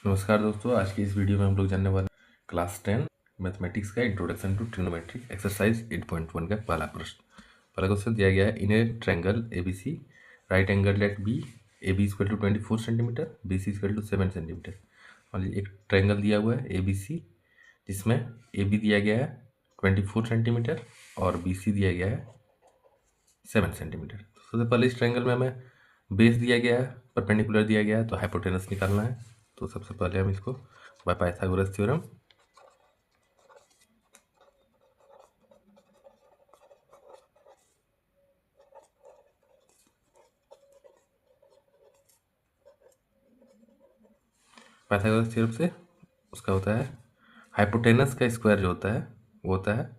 नमस्कार दोस्तों, आज की इस वीडियो में हम लोग जानने वाले क्लास 10 मैथमेटिक्स का इंट्रोडक्शन टू ट्रिग्नोमेट्री एक्सरसाइज 8.1 का पहला प्रश्न। पहला क्वेश्चन दिया गया है, in a triangle ABC right angle at B A B equal to 24 centimetre B C equal to 7 centimetre. मान लीजिए एक ट्रायंगल दिया हुआ है ए बी सी, जिसमें ए बी दिया गया है 24 सेंटीमीटर और बी सी दिया गया है 7 सेंटीमीटर। तो सबसे पहले इस ट्रायंगल में हमें बेस दिया गया है, परपेंडिकुलर दिया गया है, तो हाइपोटेनस निकालना है। तो सबसे पहले हम इसको by Pythagoras theorem Pythagoras theorem से उसका होता है हाइपोटेनस का स्क्वायर जो होता है वो होता है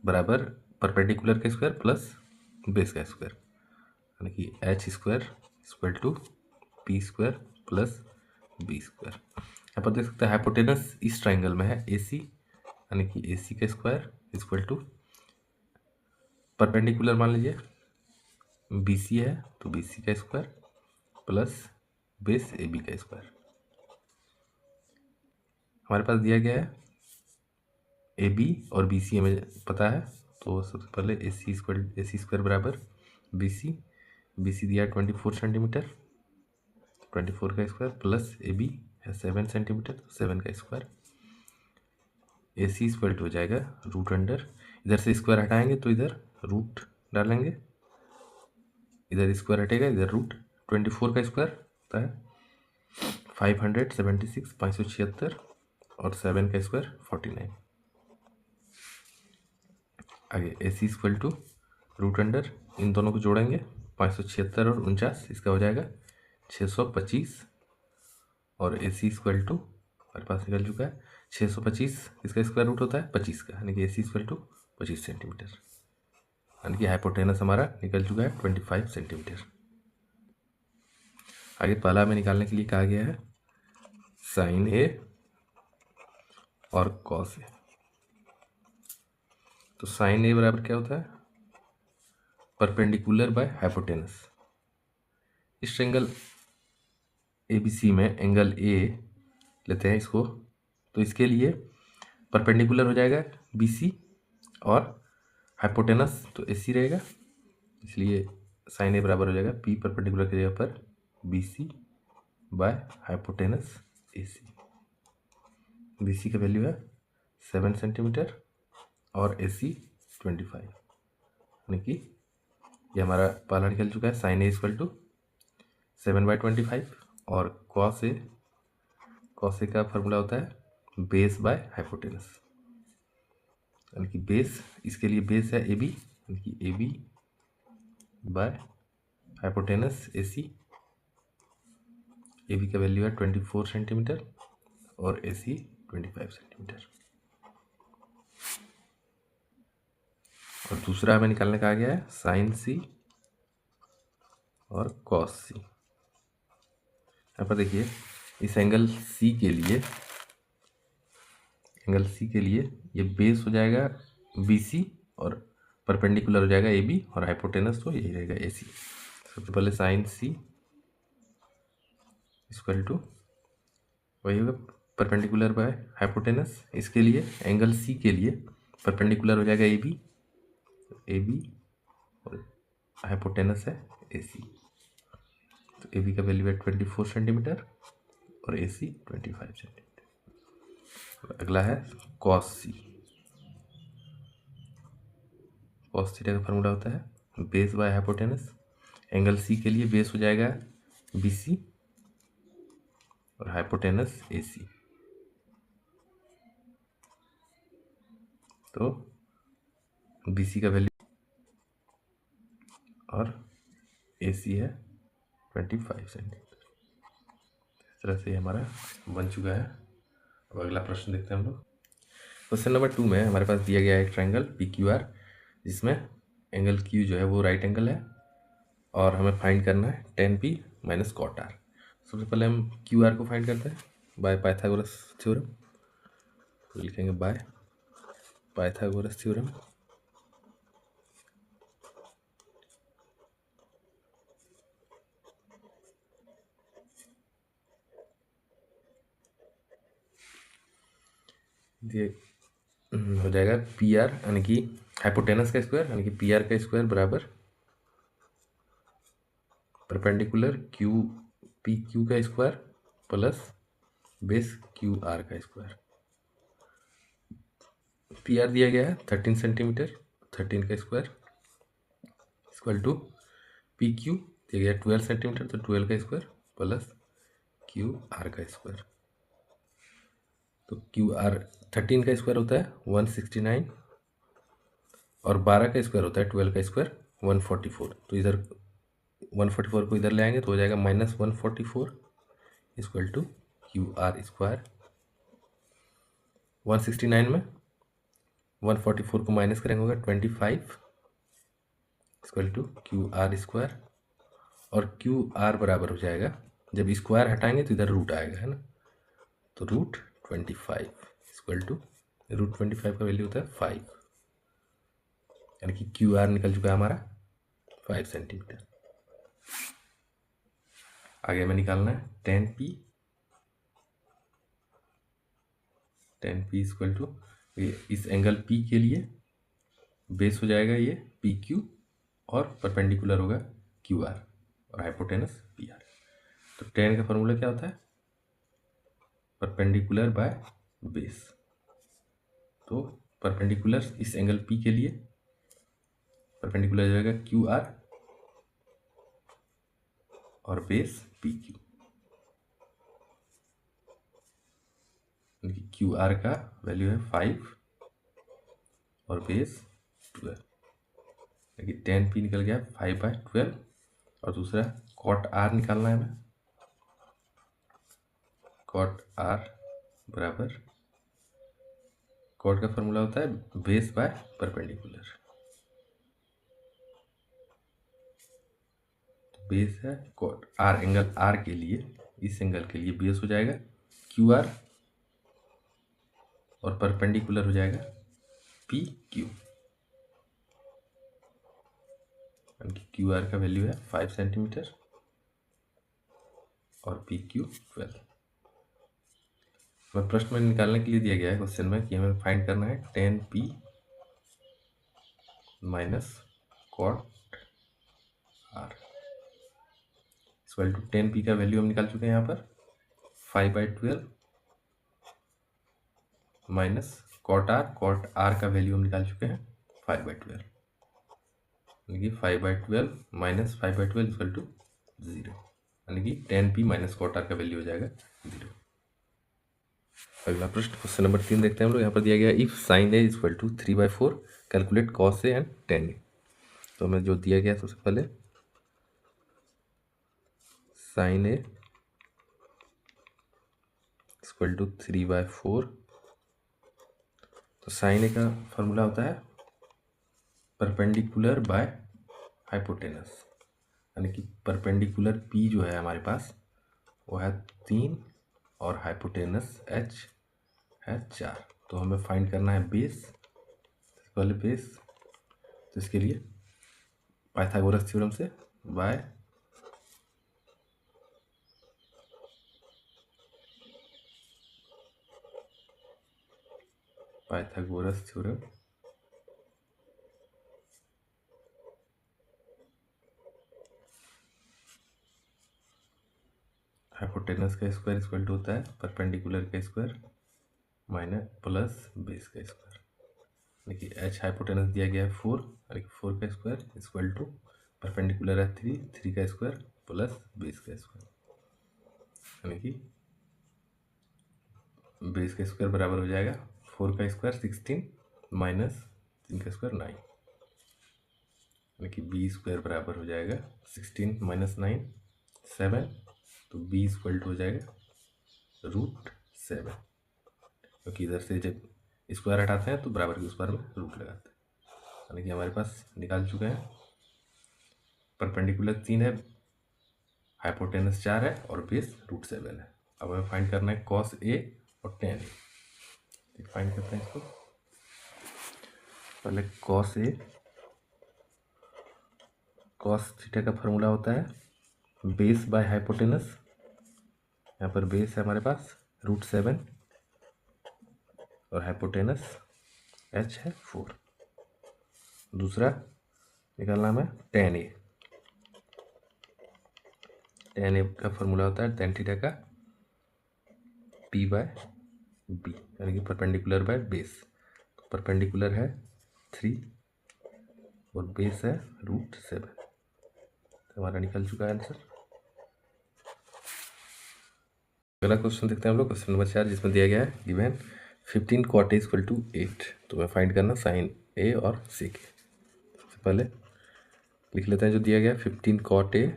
बराबर परपेंडिकुलर का स्क्वायर प्लस बेस का स्क्वायर, यानी कि H square equal to P square plus B square. यहाँ पर देख सकते हैं हाइपोटेनस इस ट्राइंगल में है ए सी, यानी कि ए सी का स्क्वायर इक्वल टू परपेंडिकुलर मान लीजिए बी सी है तो बी सी का square plus base A B का स्क्वायर। हमारे पास दिया गया है ए बी और बी सी हमें पता है, तो सबसे पहले ए सी स्क्वायर बराबर बी सी दिया 24 सेंटीमीटर, 24 का स्क्वायर प्लस ए बी है 7 सेंटीमीटर, तो 7 का स्क्वायर। ए सी स्क्वायर हो जाएगा रूट अंडर, इधर से स्क्वायर हटाएंगे तो इधर रूट डालेंगे, इधर स्क्वायर हटेगा इधर रूट। 24 का स्क्वायर होता है 576 576 और 7 का स्क्वायर 49। आगे ए सी इक्वल टू रूट अंडर, इन दोनों को जोड़ेंगे 576 और 49, इसका हो जाएगा 625 और ए सी इक्वल टू हमारे पास निकल चुका है 625, इसका स्क्वायर रूट होता है 25 का, यानी कि ए सी इक्वल टू 25 सेंटीमीटर, यानी कि हाइपोटेनस हमारा निकल चुका है 25 सेंटीमीटर। आगे पहला हमें निकालने के लिए कहा गया है साइन ए और कॉस ए। तो साइन ए बराबर क्या होता है परपेंडिकुलर बाय हाइपोटेनस। इस ट्रायंगल ए बी सी में एंगल ए लेते हैं इसको, तो इसके लिए परपेंडिकुलर हो जाएगा बी सी और हाइपोटेनस तो ए सी रहेगा, इसलिए साइन ए बराबर हो जाएगा पी परपेंडिकुलर की जगह पर B C by hypotenuse A C. B C का वैल्यू है 7 सेंटीमीटर और ए सी 25, यानी कि ये हमारा पहला निकल चुका है साइन ए इक्वल टू 7/25 और कॉस ए का फॉर्मूला होता है बेस बाय हाइपोटेनस, यानी कि बेस इसके लिए बेस है ए बी, यानी कि A B by hypotenuse A C. A B का वैल्यू है 24 सेंटीमीटर और ए सी 25 सेंटीमीटर। और दूसरा हमें निकालने का आ गया है साइन सी और कॉस सी। यहाँ पर देखिए इस एंगल सी के लिए ये बेस हो जाएगा बी सी और परपेंडिकुलर हो जाएगा ए बी और हाइपोटेनस तो यही रहेगा ए सी। सबसे पहले साइन सी इक्वल टू वही होगा परपेंडिकुलर बाय हाइपोटेनस। इसके लिए एंगल सी के लिए परपेंडिकुलर हो जाएगा ए बी और हाइपोटेनस है ए सी। तो ए बी का वैल्यू है 24 सेंटीमीटर और ए सी 25 सेंटीमीटर। अगला है कॉस सी। कॉस थीटा का फॉर्मूला होता है base by hypotenuse. Angle C के लिए बेस हो जाएगा बी सी और हाइपोटेनस ए सी। तो बी सी का वैल्यू और ए सी है 25 सेंटीमीटर। इस तरह से हमारा बन चुका है। अब अगला प्रश्न देखते हैं हम लोग। क्वेश्चन नंबर 2 में हमारे पास दिया गया है एक ट्रायंगल पी क्यू आर, जिसमें एंगल क्यू जो है वो राइट एंगल है और हमें फाइंड करना है tan p minus cot R. सबसे पहले हम क्यू आर को फाइंड करते हैं बाय पाइथागोरस थ्योरम। तो लिखेंगे बाय पाइथागोरस थ्योरम। ये हो जाएगा पी आर यानी कि हाइपोटेनस का स्क्वायर यानी कि पी आर का स्क्वायर बराबर परपेंडिकुलर क्यू पी क्यू का square plus base Q R का स्क्वायर। पी आर दिया गया है 13 सेंटीमीटर, 13 का square equal to P Q दिया गया 12 सेंटीमीटर तो 12 का स्क्वायर प्लस क्यू आर का स्क्वायर। तो क्यू आर 13 का स्क्वायर होता है 169 और 12 का स्क्वायर होता है 12 का स्क्वायर 144। तो इधर 144 को इधर ले आएंगे तो हो जाएगा -144 equal to Q R square. 169 में 144 को माइनस करेंगे होगा 25 equal to Q R square और क्यू आर बराबर हो जाएगा, जब स्क्वायर हटाएंगे तो इधर रूट आएगा है ना, तो √25 इक्वल टू √25 का वैल्यू होता है 5 यानी कि क्यू आर निकल चुका है हमारा 5 सेंटीमीटर। आगे हमें निकालना है 10p इक्वल टू इस एंगल P के लिए बेस हो जाएगा ये पी क्यू और परपेंडिकुलर होगा क्यू आर और हाइपोटेनस पी आर। तो 10 का फॉर्मूला क्या होता है, परपेंडिकुलर बाय बेस। तो परपेंडिकुलर इस एंगल P के लिए परपेंडिकुलर जाएगा क्यू आर और base P Q. Q R का वैल्यू है 5 और बेस 12, देखिए 10p निकल गया 5/12 और दूसरा कॉट आर निकालना है हमें। कॉट आर बराबर कॉट का फॉर्मूला होता है बेस बाय परपेंडिकुलर। बेस है कॉट आर, एंगल आर के लिए इस एंगल के लिए बेस हो जाएगा क्यू आर और परपेंडिकुलर हो जाएगा पी क्यू। क्यू आर का वैल्यू है 5 सेंटीमीटर और पी क्यू 12। हमें प्रश्न में निकालने के लिए दिया गया है क्वेश्चन में कि हमें फाइंड करना है 10p minus cot R equal to 10p का वैल्यू हम निकाल चुके हैं यहाँ पर 5/12 माइनस कॉट आर का वैल्यू हम निकाल चुके हैं 5/12 यानी कि 5/12 माइनस 5/12 इक्वल टू 0 यानी कि 10p माइनस कॉट आर का वैल्यू हो जाएगा 0। अगला प्रश्न क्वेश्चन नंबर 3 देखते हैं हम लोग। यहाँ पर दिया गया if sine A equal to 3/4 calculate cos A and tan A. तो हमें जो दिया गया सबसे पहले साइन ए इक्वल टू 3/4। तो साइन ए का फॉर्मूला होता है परपेंडिकुलर बाय हाइपोटेनस यानी कि परपेंडिकुलर पी जो है हमारे पास वो है 3 और हाइपोटेनस एच है 4। तो हमें फाइंड करना है बेस, पहले बेस। तो इसके लिए पाइथागोरस थ्योरम से बाय पाइथागोरस थ्योरम हाइपोटेनस का स्क्वायर इक्वल टू होता है परपेंडिकुलर का स्क्वायर माइनस प्लस बेस का स्क्वायर। देखिए एच हाइपोटेनस दिया गया है 4 यानी कि 4 का स्क्वायर इक्वल टू परपेंडिकुलर है 3 का स्क्वायर प्लस बेस का स्क्वायर यानी कि बेस का स्क्वायर बराबर हो जाएगा 4 का स्क्वायर 16 माइनस 3 का स्क्वायर 9 यानी कि बी स्क्वायर बराबर हो जाएगा 16 माइनस 9 7। तो बी इक्वल टू हो जाएगा √7 क्योंकि इधर से जब स्क्वायर हटाते हैं तो बराबर के स्क्वायर में रूट लगाते हैं यानी कि हमारे पास निकाल चुके हैं परपेंडिकुलर 3 है, हाइपोटेनस 4 है और बेस √7 है। अब हमें फाइंड करना है कॉस ए और tan ए। फाइंड करते हैं इसको, पहले कॉस ए, कॉस थीटा का फॉर्मूला होता है बेस बाय हाइपोटेनस। यहाँ पर बेस है हमारे पास √7 और हाइपोटेनस h है 4। दूसरा निकालना हमें tan a। tan a का फॉर्मूला होता है tan थीटा का p/b, यानी कि परपेंडिकुलर बाय बेस। तो परपेंडिकुलर है 3 और बेस है √7। तो हमारा निकल चुका है आंसर। अगला क्वेश्चन देखते हैं हम लोग, क्वेश्चन नंबर 4, जिसमें दिया गया है given 15 cot a equal to 8। तो मैं फाइंड करना साइन a और sec a। सबसे पहले लिख लेते हैं जो दिया गया है 15 cot a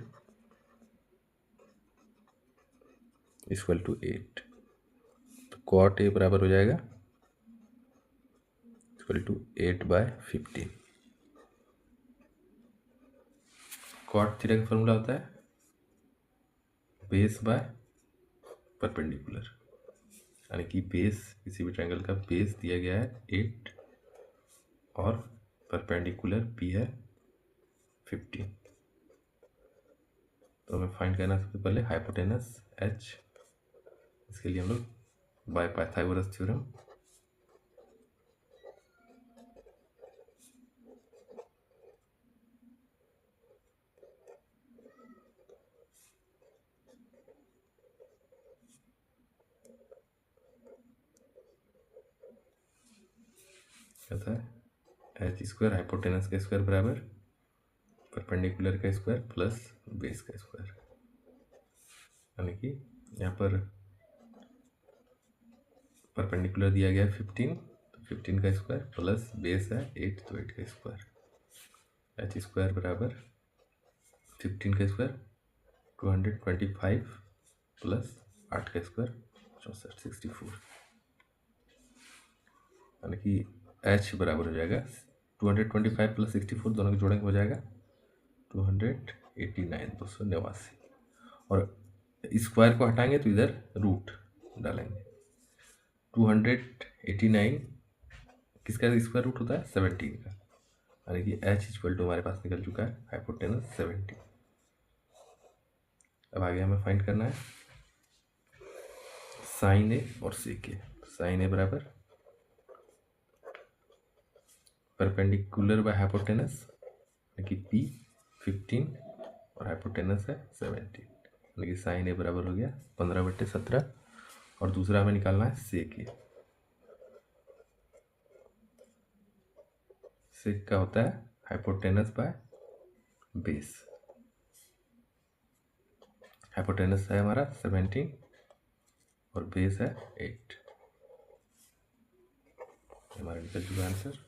इक्वल टू 8। तो cot a बराबर हो जाएगा इक्वल टू 8/15। cot थीटा का फॉर्मूला होता है बेस बाय परपेंडिकुलर, यानी कि बेस किसी भी ट्रायंगल का बेस दिया गया है 8 और परपेंडिकुलर p है 15। तो हमें फाइंड करना सबसे पहले हाइपोटेनस h। इसके लिए हम लोग बाय पाइथागोरस थ्योरम कहता है h स्क्वायर हाइपोटेनस का स्क्वायर बराबर परपेंडिकुलर का स्क्वायर प्लस बेस का स्क्वायर, यानी कि यहाँ पर परपेंडिकुलर दिया गया है 15, तो 15 का स्क्वायर प्लस बेस है 8, तो 8 का स्क्वायर। h स्क्वायर बराबर 15 का स्क्वायर 225 प्लस 8 का स्क्वायर 64, यानी कि h बराबर हो जाएगा 225 प्लस 64, दोनों के जोड़ेंगे हो जाएगा 289 और स्क्वायर को हटाएंगे तो इधर रूट डालेंगे। 289 किसका स्क्वायर रूट होता है 17 का, यानी कि h इक्वल टू हमारे पास निकल चुका है हाइपोटेनस 17। अब आगे हमें फाइंड करना है साइन ए और सेक ए। साइन ए बराबर परपेंडिकुलर बाय हाइपोटेनस, यानी कि p 15 और हाइपोटेनस है 17, यानी कि साइन ए बराबर हो गया 15/17। और दूसरा हमें निकालना है सेक ए। सेक का होता है हाइपोटेनस बाय बेस। हाइपोटेनस है हमारा 17 और बेस है 8। हमारा निकल चुका आंसर।